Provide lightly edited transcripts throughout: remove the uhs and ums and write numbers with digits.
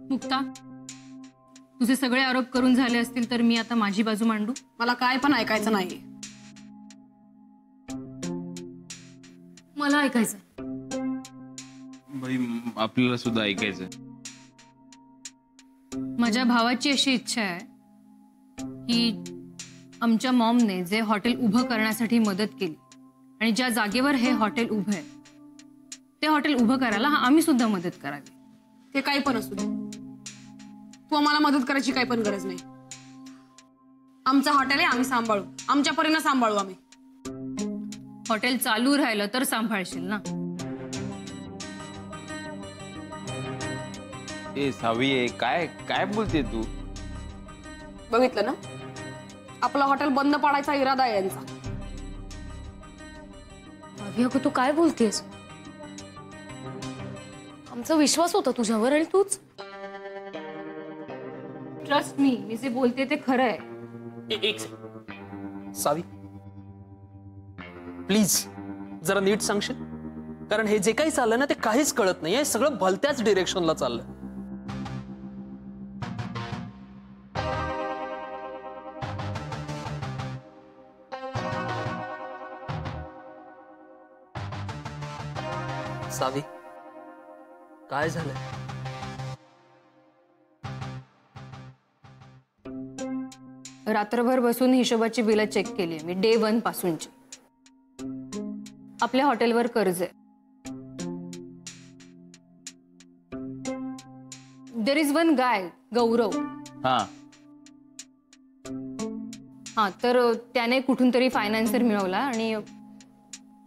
मुक्ता, तुझे सगळे आरोप करून झाले असतील तर मी आता माझी बाजू मांडू? मला काय पण ऐकायचं नाही. मला ऐकायचं. बाई आपल्याला सुद्धा ऐकायचं. माझ्या भावाची अशी इच्छा आहे की आमच्या मॉमने जे हॉटेल उभं करण्यासाठी मदत केली आणि ज्या जागेवर हे हॉटेल उभं आहे ते हॉटेल उभं करायला आम्ही सुद्धा मदत करावी. ते काही पण असू दे, तू आम्हाला मदत करायची काही पण गरज नाही. आमचं हॉटेल आहे, आम्ही सांभाळू, आमच्या परीने सांभाळू आम्ही. हॉटेल चालू राहिलं तर सांभाळशील ना? ए सावी, काय काय बोलते तू? बघितलं ना, आपलं हॉटेल बंद पाडायचा इरादा आहे यांचा. अगं तू काय बोलतेस? आमचा विश्वास होता तुझ्यावर आणि तूच. ट्रस्ट मी जे बोलते ते खरं आहे. एक सावी, प्लीज जरा नीट सांगशील, कारण हे जे काही चाललंय ना ते काहीच कळत नाहीये. सगळं भलत्याच डिरेक्शनला चाललंय. सावी, काय झालंय? रात्रभर बसून हिशोबाची बिलं चेक केली मी, डे 1 पासूनची. आपल्या हॉटेलवर कर्ज आहे. देर इज वन गाय, गौरव. हा तर त्याने कुठून तरी फायनान्सर मिळवला आणि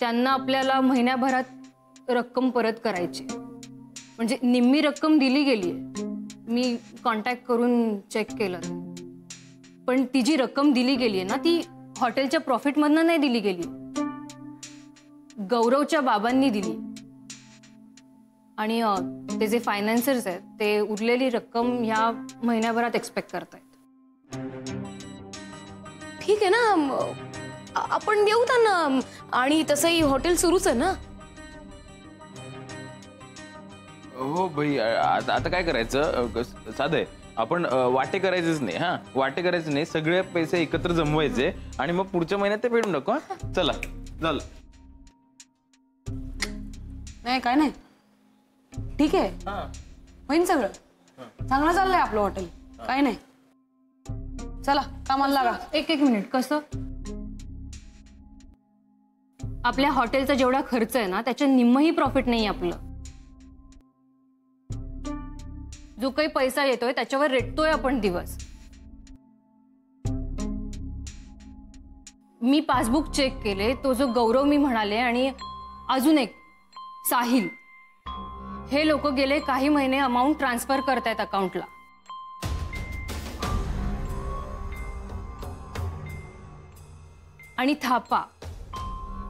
त्यांना आपल्याला महिन्याभरात रक्कम परत करायची. म्हणजे निम्मी रक्कम दिली गेली आहे. मी कॉन्टॅक्ट करून चेक केलं, पण ती जी रक्कम दिली गेली आहे ना ती हॉटेलच्या प्रॉफिटमधनं नाही दिली गेली, गौरवच्या बाबांनी दिली. आणि ते जे फायनान्सर्स आहेत ते उरलेली रक्कम ह्या महिन्याभरात एक्सपेक्ट करतायत. ठीक आहे ना, आपण देऊ त्यांना. आणि तसंही हॉटेल सुरूच आहे ना. हो भाई, आता काय करायचं? साधं आहे, आपण वाटे करायचेच नाही. हा, वाटे करायचे नाही, सगळे पैसे एकत्र जमवायचे आणि मग पुढच्या महिन्यात ते फेडून टाकू. चला झालं. नाही काय नाही, ठीक आहे, होईन सगळं. चांगलं चाललंय आपलं हॉटेल, काय नाही. चला कामाला लागा. एक मिनिट. कसं? आपल्या हॉटेलचा जेवढा खर्च आहे ना त्याच्या निम्मही प्रॉफिट नाही आपलं. जो काही पैसा येतोय त्याच्यावर रेटतोय आपण दिवस. मी पासबुक चेक केले, तो जो गौरव मी म्हणाले आणि अजून एक साहिल, हे लोक गेले काही महिने अमाऊंट ट्रान्सफर करतायत अकाउंटला. आणि थापा,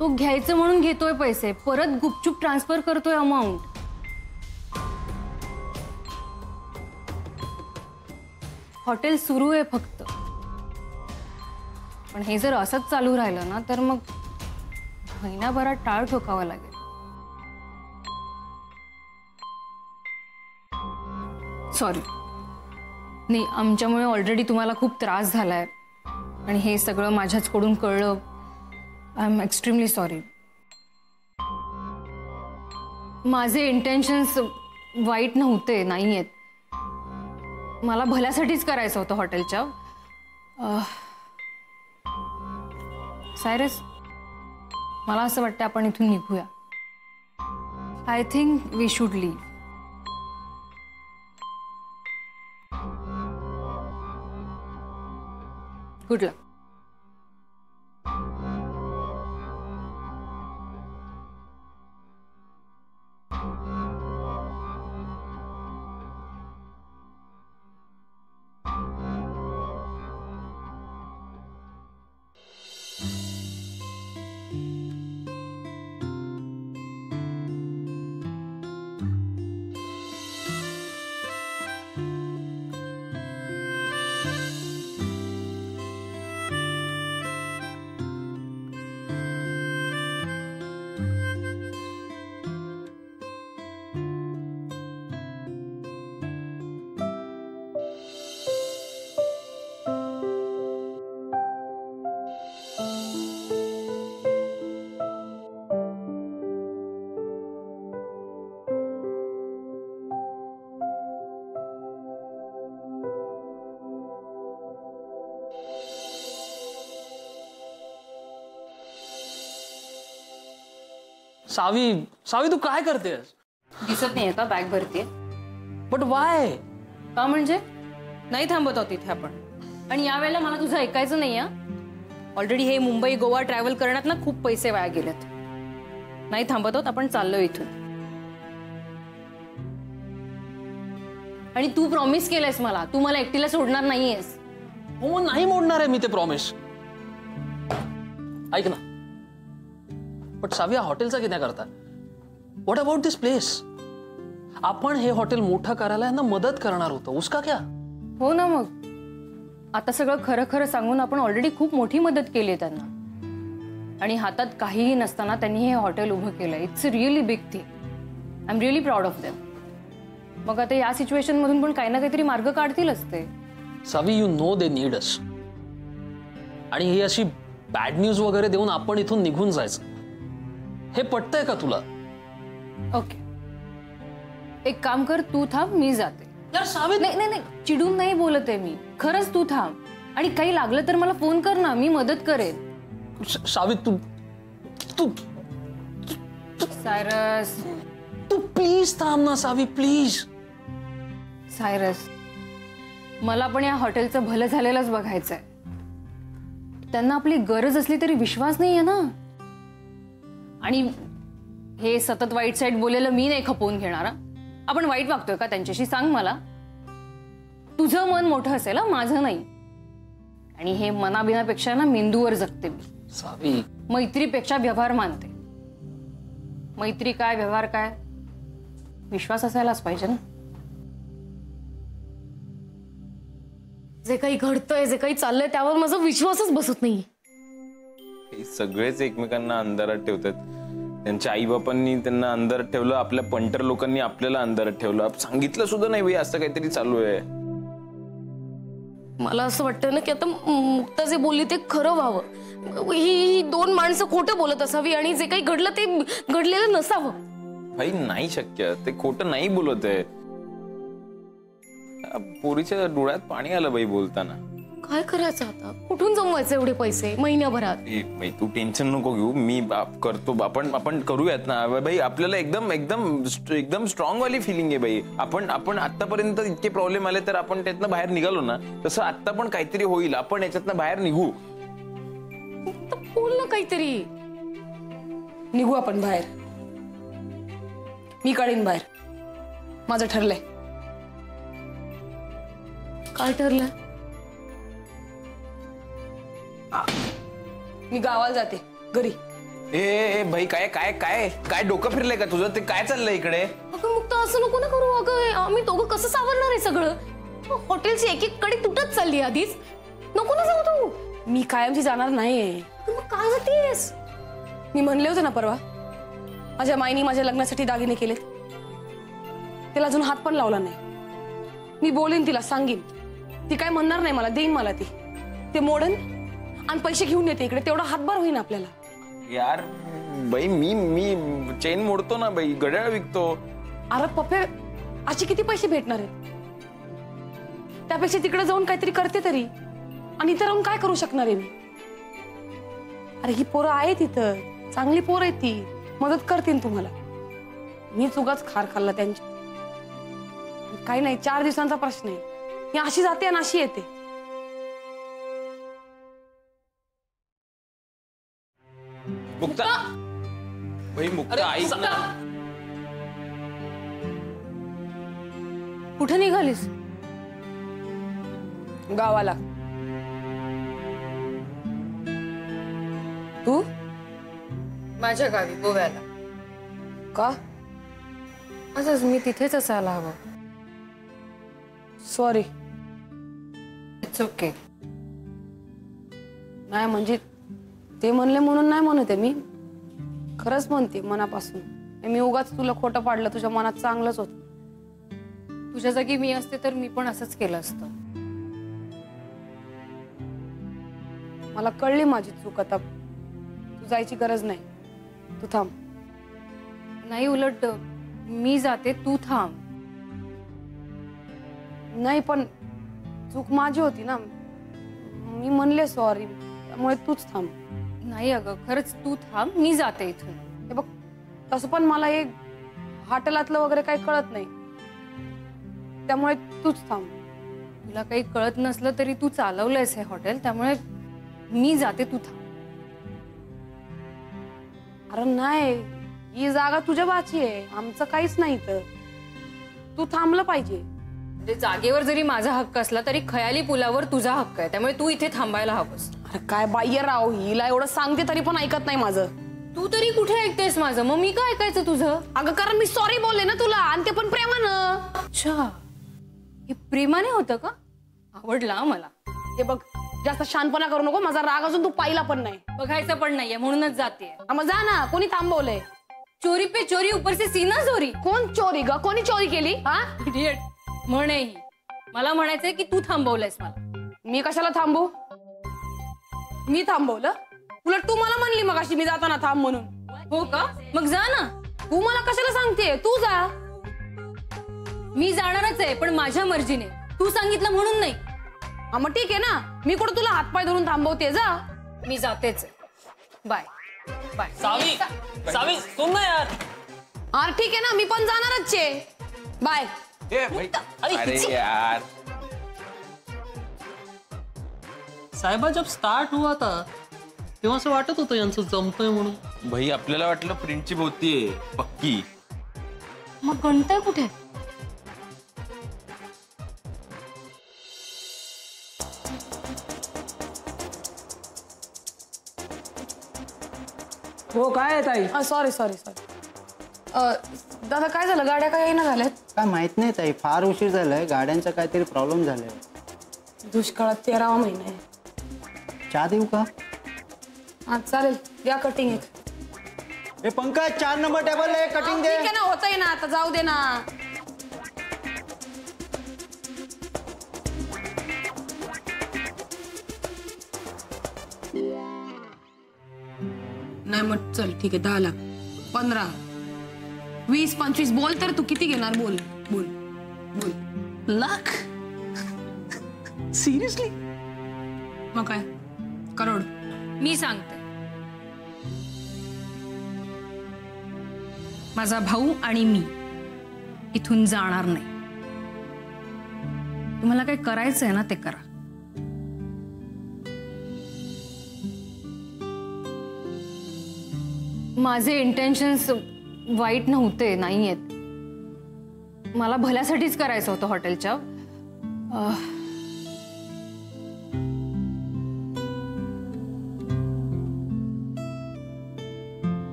तो घ्यायचं म्हणून घेतोय पैसे, परत गुपचूप ट्रान्सफर करतोय अमाऊंट. हॉटेल सुरू आहे फक्त, पण हे जर असंच चालू राहिलं ना तर मग महिनाभरात टाळ ठोकावं लागेल. सॉरी. नाही, आमच्यामुळे ऑलरेडी तुम्हाला खूप त्रास झालाय आणि हे सगळं माझ्याचकडून कळलं. I am extremely sorry. माझे इंटेन्शन्स वाईट नव्हते, नाही आहेत. मला भल्यासाठीच करायचं होतं हॉटेलच्या. सायरस, मला असं वाटतं आपण इथून निघूया. I think we should leave. Good luck. Savi Savi तू काय करतेस? दिसत नाहीये का बॅग भरतीये? But why? का म्हणजे नाही थांबत आहोत इथे आपण. आणि यावेळेला मला तुझं ऐकायचं नाही. ऑलरेडी हे मुंबई गोवा ट्रॅव्हल करण्यात ना खूप पैसे वाया गेलेत. नाही थांबत आहोत आपण, चाललोय इथून. आणि तू प्रॉमिस केलंयस मला, तू मला एकटीला सोडणार नाहीयेस. हो नाही मोडणार आहे मी ते प्रॉमिस. ऐक ना, पण सावी हॉटेलचा किती करता? What about this place? आपण हे हॉटेल मोठं करायला यांना मदत करणार होतो, उसका क्या? हो ना, मग आता सगळं खरं खरं सांगून आपण ऑलरेडी खूप मोठी मदत केली आहे त्यांना. आणि हातात काहीही नसताना त्यांनी हे हॉटेल उभं केलंय. It's a really big thing. I am really proud of them. मग आता या सिच्युएशन मधून पण काही ना काहीतरी मार्ग काढतीलच ते. Savi, you know they need us. आणि ही अशी बॅड न्यूज वगैरे देऊन आपण इथून निघून जायचं, हे पटतंय का तुला? ओके, एक काम कर, तू थांब, मी जाते. यार सावी, नाही नाही नाही, चिडून नाही बोलत आहे मी. खरंच तू थांब. आणि काही लागलं तर मला फोन कर ना, मी मदत करेन. सावी तू तू सायरस, तू प्लीज थांब ना सावी, प्लीज. सायरस, मला पण या हॉटेलचं भलं झालेलंच बघायचंय. त्यांना आपली गरज असली तरी विश्वास नाहीये ना. आणि हे सतत वाईट साईड बोलेलं मी नाही खपवून घेणार. आपण वाईट वागतोय का त्यांच्याशी, सांग मला. तुझं मन मोठं असेल, माझं नाही. आणि हे मनाबिनापेक्षा ना मेंदूवर जगते मी. सावी, मैत्रीपेक्षा व्यवहार मानते. मैत्री काय, व्यवहार काय, विश्वास असायलाच पाहिजे ना. जे काही घडतंय, जे काही चाललंय त्यावर माझा विश्वासच बसत नाही. हे सगळेच एकमेकांना अंधारात ठेवतात. त्यांच्या आई बापांनी त्यांना अंधारात ठेवलं, आपल्या पंटर लोकांनी आपल्याला अंधारात ठेवलं. सांगितलं सुद्धा नाही बाई असं काहीतरी चालू आहे. मला असं वाटतं ना की आता मुक्ता जे बोलली ते खरं व्हावं. ही दोन माणसं खोटं बोलत असावी आणि जे काही घडलं ते घडलेलं नसावं. भाई नाही शक्य, ते खोटं नाही बोलत आहे. पोरीच्या डोळ्यात पाणी आलं बाई बोलताना. काय करायचं आता, कुठून जमवायचे एवढे पैसे महिन्याभरात? बाई तू टेन्शन नको घेऊ, मी करतो. आपण करूयात ना बाई. आपल्याला एकदम एकदम एकदम स्ट्रॉंग वाली फिलिंग आहे बाई. आपण आतापर्यंत इतके प्रॉब्लेम आले तर आपण त्यातनं बाहेर निघालो ना, तसं आता पण काहीतरी होईल. आपण याच्यातनं बाहेर निघू. बोल ना काहीतरी. निघू आपण बाहेर. मी काढीन बाहेर. माझं ठरलंय. काय ठरलं? मी गावाला जाते, घरी. ए भाई, काय काय काय काय डोकं फिरलंय का तुझं? ते काय चाललंय इकडे? अगं मुक्ता, असं नको ना करू. अगं आम्ही दोघं कसं सावरणार आहे सगळं? हॉटेलची एक एक कडे तुटत चालली आधीच. नको ना जाऊ तू. मी कायमची जाणार नाहीये. मग काय जातेस? मी म्हणले होते ना परवा, माझ्या माईनी माझ्या लग्नासाठी दागिने केलेत. तिला अजून हात पण लावला नाही. मी बोलेन तिला, सांगेन. ती काय म्हणणार नाही मला, देईन मला ती. ते मोडन आणि पैसे घेऊन येते इकडे, तेवढा हातभार होईन आपल्याला. यार बाई, मी चेन मोडतो ना बाई, घड्याळ विकतो. अरे पप्पे, असे किती पैसे भेटणार आहेत? त्यापेक्षा तिकडे जाऊन काहीतरी करते तरी. आणि इथं राहून काय करू शकणार आहे मी? अरे ही पोरं आहेत इथं, चांगली पोरं आहेत ती, मदत करतील तुम्हाला. मी चुकाच खार खाल्ला त्यांची. काही नाही, 4 दिवसांचा प्रश्न आहे. ही अशी जाते आणि अशी येते. मुक्ता, भाई मुक्ता, ऐक ना. कुठे निघालीस? गावाला. तू? माझ्या गावी, गोव्याला. का? असंच, मी तिथेच असायला हवं. सॉरी. It's okay. नाही म्हणजे ते म्हणले म्हणून नाही म्हणते मी. खरंच म्हणते मनापासून. मी उगाच तुला खोटं पाडलं, तुझ्या मनात चांगलंच होत. तुझ्या जागी मी असते तर मी पण असंच केलं असतं. मला कळली माझी चूक. आता तू जायची गरज नाही. तू थांब. नाही, उलट मी जाते, तू थांब. नाही पण चूक माझी होती ना. मी म्हणले सॉरी, त्यामुळे तूच थांब. नाही अगं, खरंच तू थांब, मी जाते इथून. हे बघ, तसं पण मला हे हॉटेलातलं वगैरे काही कळत नाही, त्यामुळे तूच थांब. तुला काही कळत नसलं तरी तू चालवलंयस हे हॉटेल, त्यामुळे मी जाते, तू थांब. अरे नाही, ही जागा तुझ्या बाची आहे, आमचं काहीच नाही. तर तू थांबलं पाहिजे. म्हणजे जागेवर जरी माझा हक्क असला तरी खयाली पुलावर तुझा हक्क आहे, त्यामुळे तू इथे थांबायला हवंस. अरे काय बाह्य राव, हिला एवढं सांगते तरी पण ऐकत नाही माझं. तू तरी कुठे ऐकतेस माझं, मग मी काय ऐकायचं तुझं? अगं कारण मी सॉरी बोलले ना तुला, आणि ते पण प्रेमानं. अच्छा, हे प्रेमाने होतं का? आवडला मला. हे बघ, जास्त शानपणा करू नको, माझा राग अजून तू पाहिला पण नाही. बघायचं पण नाहीये म्हणूनच जाते. मग जा ना, कोणी थांबवलंय? चोरी पे चोरी ऊपर से सीना चोरी. कोण चोरी ग? कोणी चोरी केली? हा इडियट. म्हणे ही. मला म्हणायचंय की तू थांबवलंयस मला. मी कशाला थांबू? मी थांबवलं? उलट तू मला म्हणली मग अशी मी जाताना थांब म्हणून. हो का? मग जा ना. तू मला कशाला सांगते? तू जा. मी जाणारच आहे, पण माझ्या मर्जीने. तू सांगितलं म्हणून नाही. हा मग ठीक आहे ना, मी कुठं तुला हातपाय धरून थांबवते. जा. मी जातेच. Bye bye. सावी, सावी सुन ना यार. अरे ठीक है ना, मी पण जाणारच आहे. बाय. अरे यार, साहेबा जब स्टार्ट हुआ था तेव्हा असं वाटत होतं यांचं जमतंय म्हणून. भाई आपल्याला वाटलं फ्रेंडशिप होतीये पक्की. मग गणताय कुठे? हो काय आहे ताई? Sorry sorry sorry. दादा काय झालं, गाड्या काय येईना झाल्यात? काय माहित नाही ताई, फार उशीर झालाय, गाड्यांचा काहीतरी प्रॉब्लेम झालाय. दुष्काळात 13वा महिना आहे. चहा देऊ का? हा चालेल, या कटिंग एक. ए पंकज, 4 नंबर टेबल आहे, कटिंग दे. ठीक आहे ना, होतंय ना, आता जाऊ दे ना. नाही मग चल ठीक आहे, 10 लाख, 15, 20, 25 बोल तर. तू किती घेणार? बोल बोल बोल. लाख? सिरियसली? मग काय, करोड. मी सांगते, माझा भाऊ आणि मी इथून जाणार नाही. तुम्हाला काय करायचंय ना ते करा. माझे इंटेन्शन्स वाईट नव्हते, नाही आहेत. मला भल्यासाठीच करायचं होतं हॉटेलच्या.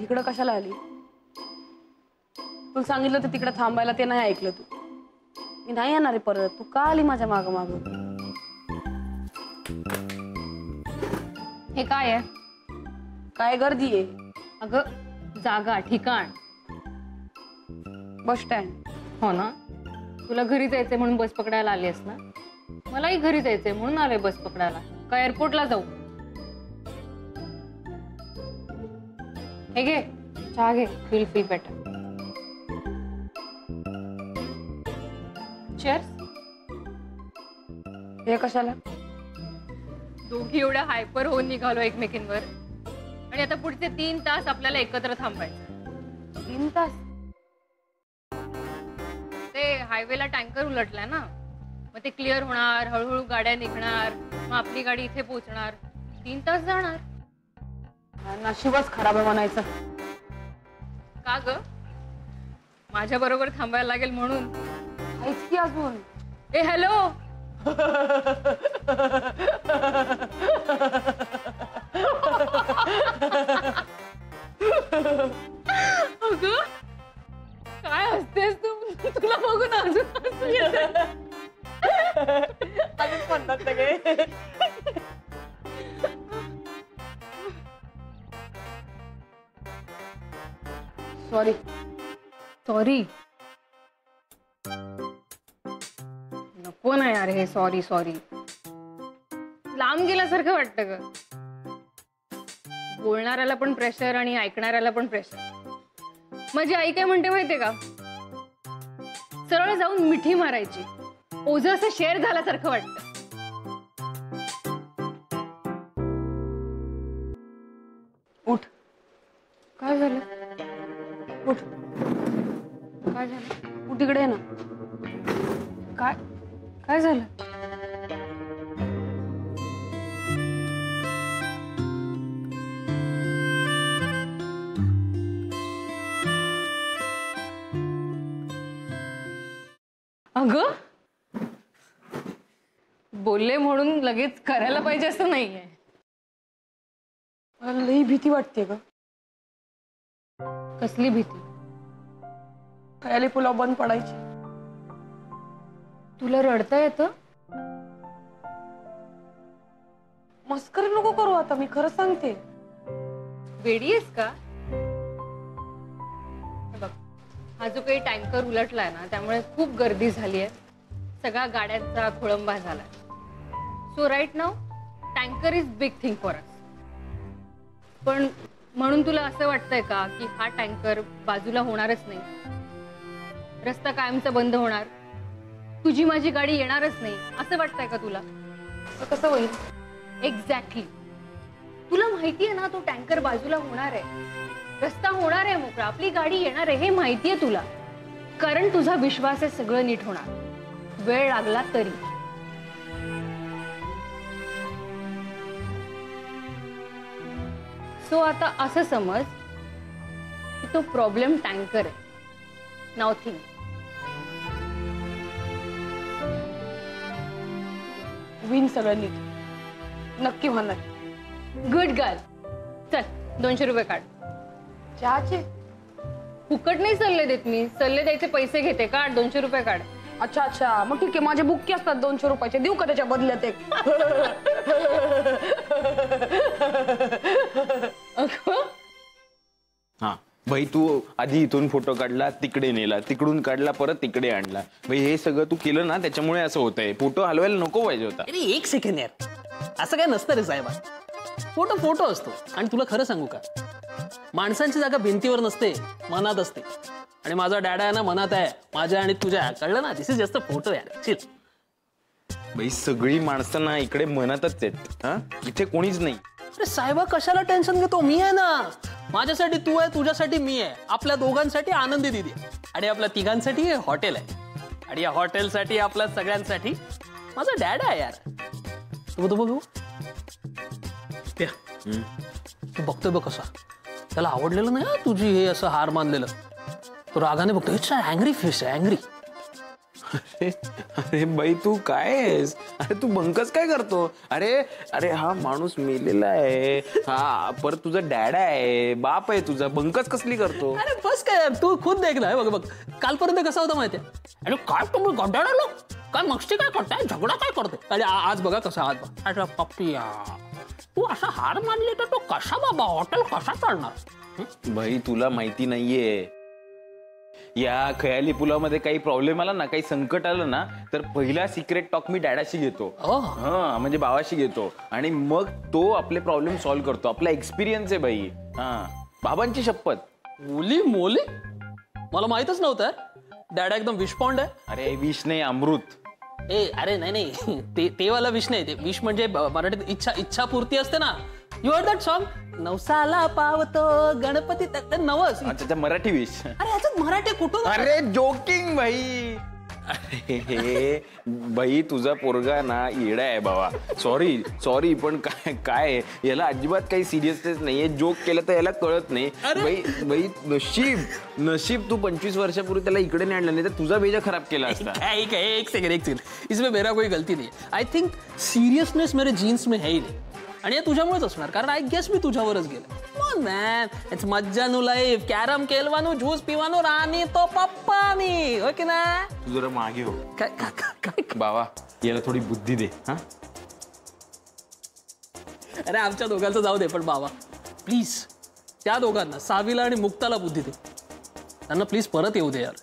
इकडं कशाला आली? तुला सांगितलं तर तिकडे थांबायला, ते नाही ऐकलं तू. मी नाही येणार आहे परत. तू का आली माझ्या माग माग? हे काय आहे? काय गर्दी आहे? अगं जागा, ठिकाण. Bus stand. हो ना. तुला घरी जायचंय म्हणून बस पकडायला आलीस ना. मलाही घरी जायचंय म्हणून आले बस पकडायला. का एअरपोर्टला जाऊ? हे घे चहा घे, फील बेटर. चेअर्स. हे कशाला? दोघी एवढ्या हायपर होऊन निघालो एकमेकींवर, आणि आता पुढचे 3 तास आपल्याला एकत्र थांबायचं. 3 तास? ते हायवेला टँकर उलटलाय ना, मग ते क्लिअर होणार, हळूहळू गाड्या निघणार, मग आपली गाडी इथे पोहोचणार. 3 तास जाणार. नशीबच खराब आहे म्हणायचं. का ग? माझ्या बरोबर थांबायला लागेल म्हणून? आहेच की अजून. ए हॅलो. अगं काय हसतेस तू? तुला बघून अजून हसू येतंय. अजून म्हणतात सगळे. सॉरी. सॉरी नको ना यार, हे सॉरी सॉरी लांब गेल्यासारखं वाटतं ग. बोलणाऱ्याला पण प्रेशर आणि ऐकणाऱ्याला पण प्रेशर. माझी आई काय म्हणते माहितीये का? सरळ जाऊन मिठी मारायची, ओझं असं शेअर झाल्यासारखं वाटतं. उठ काय झालं? उठ इकडे ये ना. काय काय झालं? अगं बोलले म्हणून लगेच करायला पाहिजे असं नाहीये. मला लई भीती वाटते ग. कसली भीती? खयाली पुलाव बंद पडायची. तुला रडता येतं? मस्करी नको करू आता, मी खरं सांगते. वेडी आहेस का? हे बघ, हा जो काही टँकर उलटलाय ना त्यामुळे खूप गर्दी झाली आहे. सगळ्या गाड्यांचा खोळंबा झालाय. So right now tanker is big thing for us. पण म्हणून तुला असं वाटतंय का की हा टँकर बाजूला होणारच नाही? रस्ता कायमचा बंद होणार, तुझी माझी गाडी येणारच नाही असं वाटतंय का तुला? कसं होईल? एक्झॅक्टली. तुला माहितीये ना तो टँकर बाजूला होणार आहे, रस्ता होणार आहे मोकळा, आपली गाडी येणार आहे हे माहितीये तुला. कारण तुझा विश्वास आहे सगळं नीट होणार, वेळ लागला तरी. सो आता असं समज की तो प्रॉब्लेम टँकर आहे. Now think. विन सगळं नीट नक्की होणार. Good girl. चल 200 रुपये काढ. चहाचे? फुकट नाही सल्ले देत मी, सल्ले द्यायचे पैसे घेते. काढ 200 रुपये काढ. अच्छा अच्छा, मग ठीक आहे. माझे बुक्की असतात 200 रुपयाचे, देऊ का त्याच्या बदल्यात एक? हा भाई, तू आधी इथून फोटो काढला, तिकडे नेला, तिकडून काढला, परत तिकडे आणला. भाई हे सगळं तू केलं ना त्याच्यामुळे असं होतंय. फोटो हलवायला नको पाहिजे होता. अरे एक सेकंड यार, असं काय नसतं रे साहेबा. फोटो फोटो असतो. आणि तुला खरं सांगू का, माणसांची जागा भिंतीवर नसते, मनात असते. आणि माझा डॅडा आहे ना मनात आहे, माझ्या आणि तुझ्या. कळलं ना? दिस इज जस्ट अ फोटो यार. चिल. भाई सगळी माणसं ना इकडे मनातच आहेत. हा, इथे कोणीच नाही. अरे साहेबा कशाला टेन्शन घेतो? मी आहे ना. माझ्यासाठी तू आहे, तुझ्यासाठी मी आहे, आपल्या दोघांसाठी आनंदी दिदी आहे, आणि आपल्या तिघांसाठी हे हॉटेल आहे, आणि या हॉटेलसाठी आपल्या सगळ्यांसाठी माझा डॅडा आहे यार. तू बघू तू बघतोय बघ कसा. त्याला आवडलेलं नाही तुझी हे असं हार मानलेलं. तो रागाने बघतो. इट्स अँग्री फेस आहे, अँग्री. अरे बाई तू काय आहेस? अरे तू बंकच काय करतो? अरे अरे हा माणूस मेलेला आहे. हा परत तुझा डॅडा आहे, बाप आहे तुझा. बंकच कसली करतो? अरे बस काय यार, तू खुद देख ना. बघ बघ कालपर्यंत कसा होता माहितीये? अरे काय तुम्ही गड्डाळा काय मस्ती काय करताय, झगडा काय करते? अरे आज बघा कसा. आज बघा. अरे पप्पिया, तू असा हार मानले तर तो कसा बाबा हॉटेल कसा चालणार? भाई तुला माहिती नाहीये, या खयाली पुलामध्ये काही प्रॉब्लेम आला ना, काही संकट आलं ना, तर पहिला सिक्रेट टॉक मी डॅडाशी घेतो. हा म्हणजे भावाशी घेतो, आणि मग तो आपले प्रॉब्लेम सॉल्व्ह करतो. आपला एक्सपिरियन्स आहे भाई. हा बाबांची शपथ. मुली मोली मला माहितच नव्हतं. डॅडा एकदम विषपॉन्ड आहे. अरे विष नाही, अमृत. ए अरे नाही नाही, ते वाला विष नाही. ते विष म्हणजे मराठीत इच्छा पूर्ती असते ना. You heard that song? नवसाला पावतो गणपती. नवस. अच्छा, मराठी विष. अरे याच्यात मराठी कुठून? अरे जोकिंग भाई. अरे भाई तुझा पोरगा ना येडा आहे बाबा. सॉरी पण काय याला अजिबात काही सिरियसनेस नाहीये. जोक केलं तर याला कळत नाही. भाई नशीब तू 25 वर्षापूर्वी त्याला इकडे नाही आणलं, नाही तर तुझा बेजा खराब केला असता. एक सेकंड. इसमें मेरा कोई गलती नहीं. आय थिंक सिरियसनेस मेरे जीन्स में है ही नहीं. आणि हे तुझ्यामुळेच असणार, कारण आय गेस मी तुझ्यावरच गेलो. मॅन इट्स मज्जानू लाईफ. कॅरम खेळवानो, ज्यूस पिवानो, राणी तो पप्पानी. हो की ना? तू जरा मागे हो. काय बाबा याला थोडी बुद्धी दे. हा अरे आमच्या दोघांचं जाऊ दे, पण बाबा प्लीज त्या दोघांना, सावीला आणि मुक्ताला बुद्धी दे. त्यांना प्लीज परत येऊ दे यार.